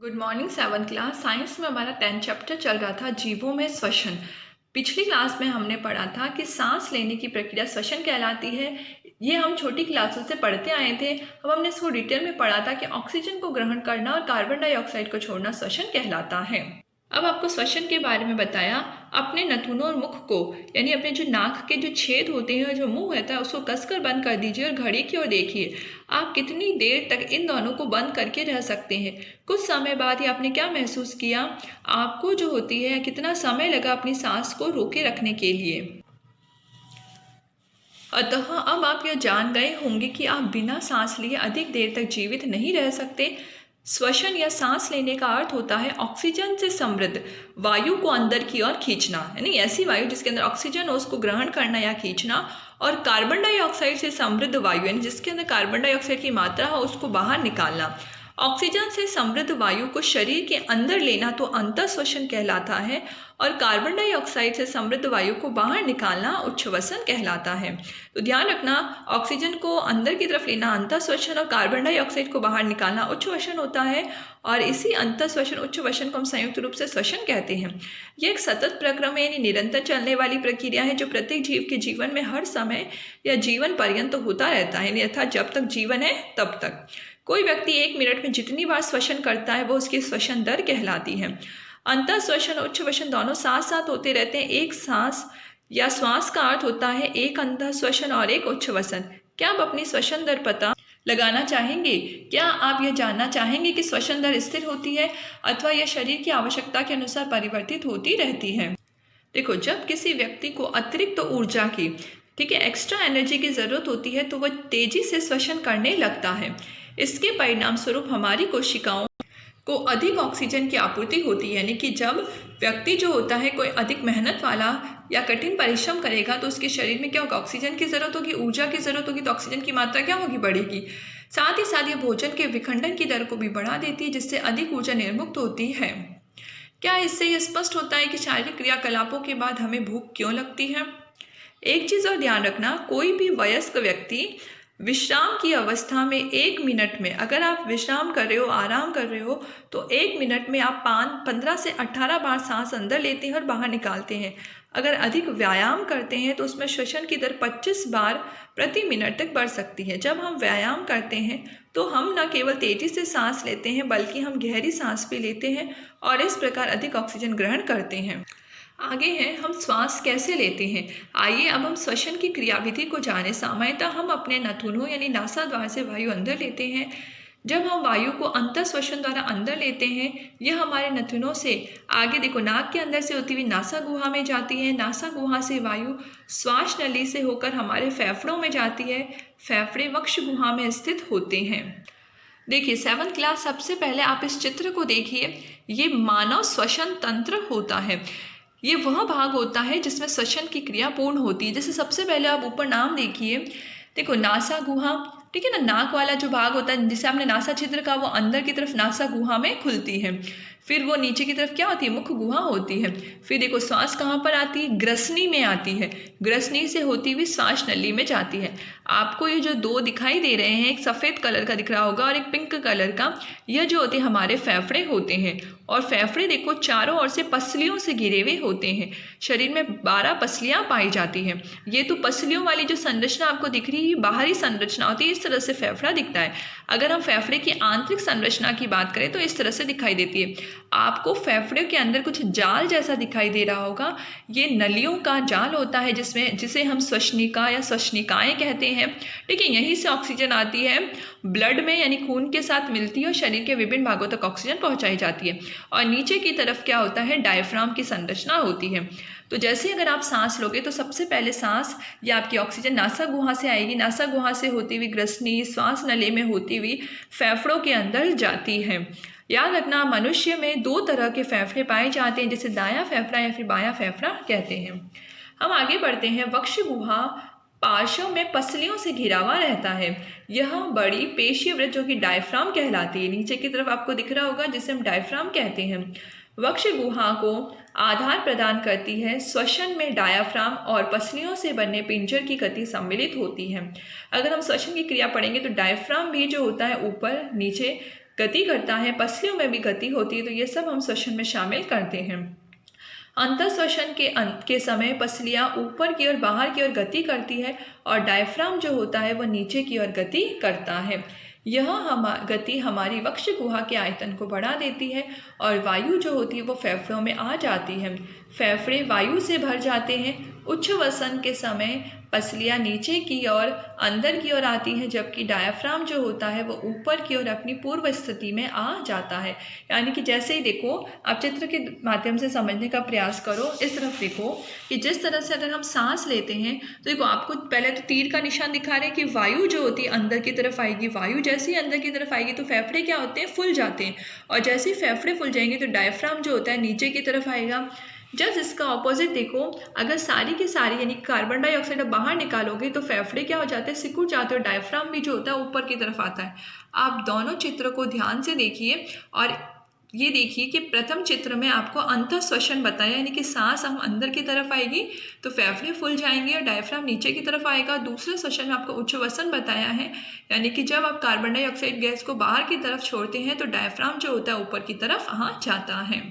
Good morning 7th class. Science में हमारा 10th chapter चल रहा था जीवों में श्वसन। पिछली क्लास में हमने पढ़ा था कि सांस लेने की प्रक्रिया श्वसन कहलाती है। ये हम छोटी क्लासों से पढ़ते आए थे। अब हमने इसको डिटेल में पढ़ा था कि ऑक्सीजन को ग्रहण करना और कार्बन डाइऑक्साइड को छोड़ना श्वसन कहलाता है। अब आपको श्वसन के बारे में बताया। अपने नथुनों और मुख को यानी अपने जो नाक के जो छेद होते हैं, जो मुंह रहता है, उसको कसकर बंद कर दीजिए और घड़ी की ओर देखिए। आप कितनी देर तक इन दोनों को बंद करके रह सकते हैं। कुछ समय बाद ही आपने क्या महसूस किया, आपको जो होती है कितना समय लगा अपनी सांस को रोके रखने के लिए। अतः अब आप यह जान गए होंगे कि आप बिना सांस लिए अधिक देर तक जीवित नहीं रह सकते। श्वसन या सांस लेने का अर्थ होता है ऑक्सीजन से समृद्ध वायु को अंदर की ओर खींचना, यानी ऐसी वायु जिसके अंदर ऑक्सीजन हो उसको ग्रहण करना या खींचना, और कार्बन डाइऑक्साइड से समृद्ध वायु यानी जिसके अंदर कार्बन डाइऑक्साइड की मात्रा हो उसको बाहर निकालना। ऑक्सीजन से समृद्ध वायु को शरीर के अंदर लेना तो अंतःश्वसन कहलाता है, और कार्बन डाइऑक्साइड से समृद्ध वायु को बाहर निकालना उच्छ्वसन कहलाता है। तो ध्यान रखना, ऑक्सीजन को अंदर की तरफ लेना अंतःश्वसन और कार्बन डाइऑक्साइड को बाहर निकालना उच्छ्वसन होता है, और इसी अंतःश्वसन उच्छ्वसन को हम संयुक्त रूप से श्वसन कहते हैं। यह एक सतत प्रक्रम है, यानी निरंतर चलने वाली प्रक्रिया है जो प्रत्येक जीव के जीवन में हर समय या जीवन पर्यंत होता रहता है, अर्थात जब तक जीवन है तब तक। कोई व्यक्ति 1 मिनट में जितनी बार श्वसन करता है वो उसकी श्वसन दर कहलाती है। अंतःश्वसन और उच्छ्वसन दोनों साथ साथ होते रहते हैं। एक सांस या श्वास का अर्थ होता है एक अंतःश्वसन और एक उच्छ्वसन। क्या आप अपनी श्वसन दर पता लगाना चाहेंगे? क्या आप यह जानना चाहेंगे कि श्वसन दर स्थिर होती है अथवा यह शरीर की आवश्यकता के अनुसार परिवर्तित होती रहती है? देखो, जब किसी व्यक्ति को अतिरिक्त ऊर्जा की एक्स्ट्रा एनर्जी की जरूरत होती है तो वह तेजी से श्वसन करने लगता है। इसके परिणाम स्वरूप हमारी कोशिकाओं को अधिक ऑक्सीजन की आपूर्ति होती है, यानी कि जब व्यक्ति जो होता है कोई अधिक मेहनत वाला या कठिन परिश्रम करेगा तो उसके शरीर में क्या होगा, ऑक्सीजन की जरूरत होगी, ऊर्जा की जरूरत होगी, तो ऑक्सीजन की मात्रा क्या होगी, बढ़ेगी। साथ ही साथ ये भोजन के विखंडन की दर को भी बढ़ा देती है, जिससे अधिक ऊर्जा निर्मुक्त होती है। क्या इससे यह स्पष्ट होता है कि शारीरिक क्रियाकलापों के बाद हमें भूख क्यों लगती है? एक चीज और ध्यान रखना, कोई भी वयस्क व्यक्ति विश्राम की अवस्था में 1 मिनट में, अगर आप विश्राम कर रहे हो, आराम कर रहे हो, तो 1 मिनट में आप 15 से 18 बार सांस अंदर लेते हैं और बाहर निकालते हैं। अगर अधिक व्यायाम करते हैं तो उसमें श्वसन की दर 25 बार प्रति मिनट तक बढ़ सकती है। जब हम व्यायाम करते हैं तो हम न केवल तेजी से सांस लेते हैं बल्कि हम गहरी सांस भी लेते हैं और इस प्रकार अधिक ऑक्सीजन ग्रहण करते हैं। आगे हैं हम श्वास कैसे लेते हैं। आइए अब हम श्वसन की क्रियाविधि को जानें। सामान्यतः हम अपने नथुनों यानी नासा द्वार से वायु अंदर लेते हैं। जब हम वायु को अंतःश्वसन द्वारा अंदर लेते हैं, यह हमारे नथुनों से आगे देखो नाक के अंदर से होती हुई नासा गुहा में जाती है। नासा गुहा से वायु श्वास नली से होकर हमारे फेफड़ों में जाती है। फेफड़े वक्ष गुहा में स्थित होते हैं। देखिए 7th क्लास, सबसे पहले आप इस चित्र को देखिए। ये मानव श्वसन तंत्र होता है। ये वह भाग होता है जिसमें श्वसन की क्रिया पूर्ण होती है। जैसे सबसे पहले आप ऊपर नाम देखिए, देखो नासा गुहा, ठीक है ना, नाक वाला जो भाग होता है जिसे आपने नासा छिद्र कहा, वो अंदर की तरफ नासा गुहा में खुलती है। फिर वो नीचे की तरफ क्या होती है, मुख गुहा होती है। फिर देखो श्वास कहाँ पर आती है, ग्रसनी में आती है। ग्रसनी से होती हुई श्वास नली में जाती है। आपको ये जो 2 दिखाई दे रहे हैं, एक सफ़ेद कलर का दिख रहा होगा और एक पिंक कलर का, यह जो होते हैं हमारे फेफड़े होते हैं। और फेफड़े देखो चारों ओर से पसलियों से घिरे हुए होते हैं। शरीर में 12 पसलियाँ पाई जाती हैं। ये तो पसलियों वाली जो संरचना आपको दिख रही है, बाहरी संरचना होती है। इस तरह से फेफड़ा दिखता है। अगर हम फेफड़े की आंतरिक संरचना की बात करें तो इस तरह से दिखाई देती है। आपको फेफड़े के अंदर कुछ जाल जैसा दिखाई दे रहा होगा। ये नलियों का जाल होता है जिसे हम श्वसनिका या श्वसनिकाएँ कहते हैं। ठीक है, यहीं से ऑक्सीजन आती है, ब्लड में यानी खून के साथ मिलती है और शरीर के विभिन्न भागों तक ऑक्सीजन पहुंचाई जाती है। और नीचे की तरफ क्या होता है, डायफ्राम की संरचना होती है। तो जैसे अगर आप सांस लोगे तो सबसे पहले सांस या आपकी ऑक्सीजन नासा गुहा से आएगी। नासा गुहा से होती हुई ग्रसनी श्वास नली में होती हुई फेफड़ों के अंदर जाती है। याद रखना, मनुष्य में 2 तरह के फेफड़े पाए जाते हैं, जिसे दायां फेफड़ा या फिर बायां फेफड़ा कहते हैं। हम आगे बढ़ते हैं। वक्ष गुहा पार्श्व में पसलियों से घिरा हुआ रहता है। यह बड़ी पेशीय वृत्त जो कि डायफ्राम कहलाती है, नीचे की तरफ आपको दिख रहा होगा, जिसे हम डायफ्राम कहते हैं। वक्ष गुहा को आधार प्रदान करती है। श्वसन में डायाफ्राम और पसलियों से बने पिंजर की गति सम्मिलित होती है। अगर हम श्वसन की क्रिया पढ़ेंगे तो डायफ्राम भी जो होता है ऊपर नीचे गति करता है, पसलियों में भी गति होती है, तो ये सब हम श्वसन में शामिल करते हैं। अंतःश्वसन के समय पसलियाँ ऊपर की ओर बाहर की ओर गति करती है और डायफ्राम जो होता है वो नीचे की ओर गति करता है। यह गति हमारी वक्ष गुहा के आयतन को बढ़ा देती है और वायु जो होती है वो फेफड़ों में आ जाती है। फेफड़े वायु से भर जाते हैं। उच्छ्वसन के समय पसलियाँ नीचे की ओर अंदर की ओर आती हैं, जबकि डायफ्राम जो होता है वो ऊपर की ओर अपनी पूर्व स्थिति में आ जाता है। यानी कि जैसे ही देखो, आप चित्र के माध्यम से समझने का प्रयास करो। इस तरफ देखो कि जिस तरह से अगर हम सांस लेते हैं तो देखो, आपको पहले तो तीर का निशान दिखा रहे हैं कि वायु जो होती है अंदर की तरफ आएगी। वायु जैसे ही अंदर की तरफ आएगी तो फेफड़े क्या होते हैं, फूल जाते हैं, और जैसे ही फेफड़े फूल जाएंगे तो डायफ्राम जो होता है नीचे की तरफ आएगा। जस्ट इसका ऑपोजिट देखो, अगर सारी की सारी यानी कार्बन डाइऑक्साइड बाहर निकालोगे तो फेफड़े क्या हो जाते हैं, सिकुड़ जाते हैं, और डायफ्राम भी जो होता है ऊपर की तरफ आता है। आप दोनों चित्र को ध्यान से देखिए और ये देखिए कि प्रथम चित्र में आपको अंतःश्वसन बताया, यानी कि सांस हम अंदर की तरफ आएगी तो फेफड़े फूल जाएंगे और डायफ्राम नीचे की तरफ आएगा। दूसरे सेशन में आपको उच्छ्वसन बताया है, यानी कि जब आप कार्बन डाइऑक्साइड गैस को बाहर की तरफ छोड़ते हैं तो डायफ्राम जो होता है ऊपर की तरफ आ जाता है।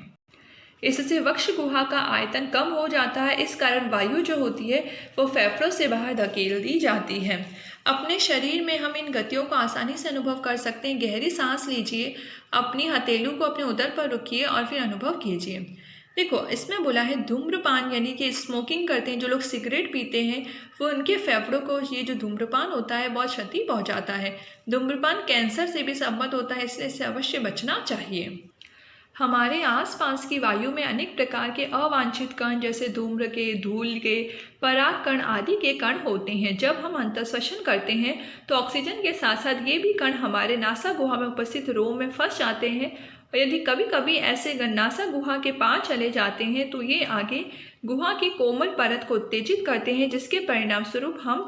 इससे वक्ष गुहा का आयतन कम हो जाता है। इस कारण वायु जो होती है वो फेफड़ों से बाहर धकेल दी जाती है। अपने शरीर में हम इन गतियों को आसानी से अनुभव कर सकते हैं। गहरी सांस लीजिए, अपनी हथेलियों को अपने उदर पर रखिए और फिर अनुभव कीजिए। देखो, इसमें बोला है धूम्रपान, यानी कि स्मोकिंग करते हैं जो लोग, सिगरेट पीते हैं, वो उनके फेफड़ों को ये जो धूम्रपान होता है बहुत क्षति पहुंचाता है। धूम्रपान कैंसर से भी संबद्ध होता है, इसलिए इससे अवश्य बचना चाहिए। हमारे आसपास की वायु में अनेक प्रकार के अवांछित कण जैसे धूम्र के, धूल के, पराग कण आदि के कण होते हैं। जब हम अंतःश्वसन करते हैं तो ऑक्सीजन के साथ साथ ये भी कण हमारे नासा गुहा में उपस्थित रोम में फंस जाते हैं, और यदि कभी कभी ऐसे कण नासा गुहा के पार चले जाते हैं तो ये आगे गुहा की कोमल परत को उत्तेजित करते हैं, जिसके परिणाम स्वरूप हम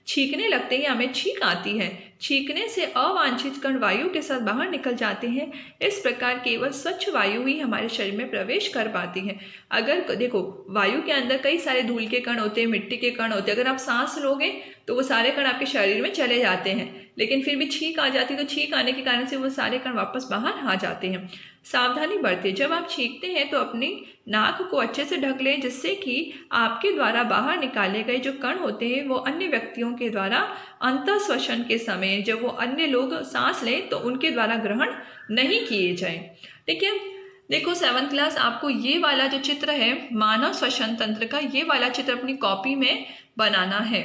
छींकने लगते हैं, हमें छींक आती है। छींकने से अवांछित कण वायु के साथ बाहर निकल जाते हैं। इस प्रकार केवल स्वच्छ वायु ही हमारे शरीर में प्रवेश कर पाती है। अगर देखो, वायु के अंदर कई सारे धूल के कण होते हैं, मिट्टी के कण होते हैं। अगर आप सांस लोगे तो वो सारे कण आपके शरीर में चले जाते हैं, लेकिन फिर भी छींक आ जाती है, तो छींक आने के कारण से वो सारे कण वापस बाहर आ जाते हैं। सावधानी बरतें, जब आप छींकते हैं तो अपनी नाक को अच्छे से ढक लें, जिससे कि आपके द्वारा बाहर निकाले गए जो कण होते हैं वो अन्य व्यक्तियों के द्वारा अंतःश्वसन के समय जब वो अन्य लोग सांस लें तो उनके द्वारा ग्रहण नहीं किए जाएं। देखो 7th क्लास, आपको ये वाला जो चित्र है मानव श्वसन तंत्र का, ये वाला चित्र अपनी कॉपी में बनाना है।